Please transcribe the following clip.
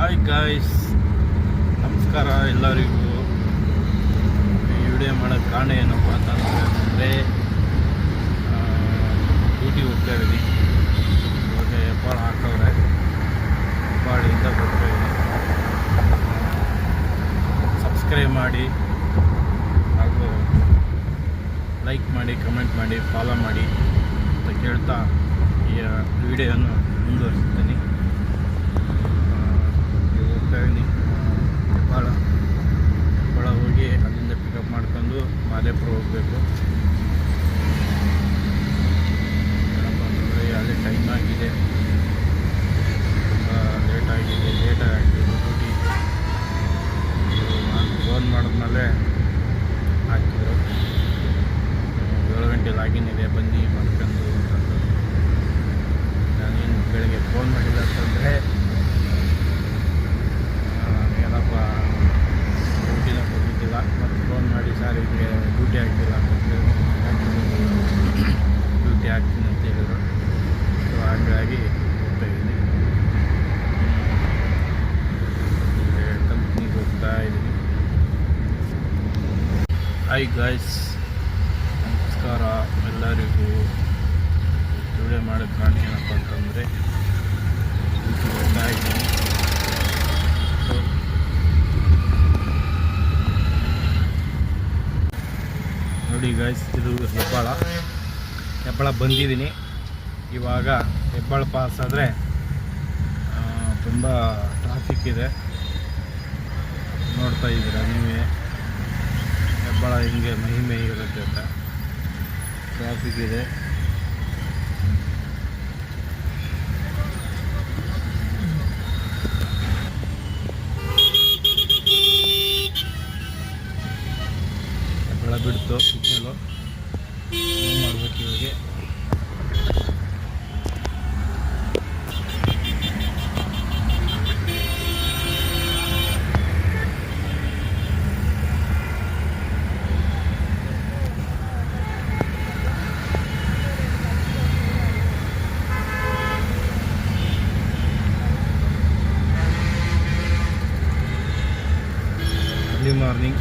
Hi guys, ನಮಸ್ಕಾರ ಎಲ್ಲರಿಗೂ. ಈ ವಿಡಿಯೋ ಮಾಡೋಕ್ಕೆ ಕಾರಣ ಏನಪ್ಪ ಅಂತಂದರೆ ಡ್ಯೂಟಿ ಹೋಗ್ತಾ ಇದ್ದೀನಿ. ಇವಾಗ ಹೆಬ್ಬಾಳು ಹಾಕವ್ರೆ, ಹೆಬ್ಬಾಳಿಂದ ಬರ್ತಾ ಇದ್ದೀನಿ. ಸಬ್ಸ್ಕ್ರೈಬ್ ಮಾಡಿ ಹಾಗೂ ಲೈಕ್ ಮಾಡಿ, ಕಮೆಂಟ್ ಮಾಡಿ, ಫಾಲೋ ಮಾಡಿ ಅಂತ ಕೇಳ್ತಾ ಈ ವಿಡಿಯೋವನ್ನು ಮುಂದುವರಿಸ್ತೀನಿ. ಹೆಬ್ಬಾಳ ಹೋಗಿ ಅಲ್ಲಿಂದ ಪಿಕಪ್ ಮಾಡ್ಕೊಂಡು ಮಾದೇಪುರ ಹೋಗಬೇಕು. ಏನಪ್ಪ ಅಂತಂದರೆ ಅಲ್ಲಿ ಟೈಮ್ ಆಗಿದೆ, ತುಂಬ ಲೇಟ್ ಆಗಿದೆ ಡ್ಯೂಟಿ. ನಾನು ಫೋನ್ ಮಾಡಿದ್ಮೇಲೆ ಹಾಕಿದ್ರು 7 ಗಂಟೆ ಲಾಗಿನ್ ಇದೆ, ಬನ್ನಿ ಮಾಡ್ಕೊಂಡು ಅಂತಂದು. ನಾನೇನು ಬೆಳಗ್ಗೆ ಫೋನ್ ಮಾಡಿಲ್ಲ ಅಂತಂದರೆ ಏನಪ್ಪ ಡ್ಯೂಟಿನ ಕೊಟ್ಟಿದ್ದಿಲ್ಲ, ಮತ್ತು ಫೋನ್ ಮಾಡಿ ಸರ್ ಹೀಗೆ ಡ್ಯೂಟಿ ಆಗ್ತಿಲ್ಲ ಅಂತಂದರೆ ಡ್ಯೂಟಿ ಆಗ್ತೀನಿ ಅಂತ ಹೇಳಿದರು. ಸೊ ಹಾಗಾಗಿ ಹೋಗ್ತಾ ಇದ್ದೀನಿ, ಕಂಪ್ನಿಗೆ ಹೋಗ್ತಾ ಇದ್ದೀನಿ. ಹಾಯ್ ಗಾಯ್ಸ್, ನಮಸ್ಕಾರ ಎಲ್ಲರಿಗೂ. ವಿಡಿಯೋ ಮಾಡೋಕ್ಕೆ ಕಾರಣ ಏನಪ್ಪ ಅಂತಂದರೆ ಹೋಗ್ತಾ ಇದ್ದೀನಿ. ನೋಡಿ ಗಾಯ್ಸ್, ಇದು ಹೆಬ್ಬಾಳ ಬಂದಿದ್ದೀನಿ. ಇವಾಗ ಹೆಬ್ಬಾಳ ಪಾಸ್ ಆದರೆ ತುಂಬ ಟ್ರಾಫಿಕ್ ಇದೆ, ನೋಡ್ತಾ ಇದ್ದೀರಾ ನೀವೇ. ಹೆಬ್ಬಾಳ ಹಿಂಗೆ ಮಹಿಮೆ ಇರುತ್ತೆ ಅಂತ ಟ್ರಾಫಿಕ್ ಇದೆ. ಹೆಬ್ಬಾಳ ಬಿಡ್ತು ಸಿಗ್ನಲು, ಏನು ಮಾಡಬೇಕು ಇವಾಗ. Early morning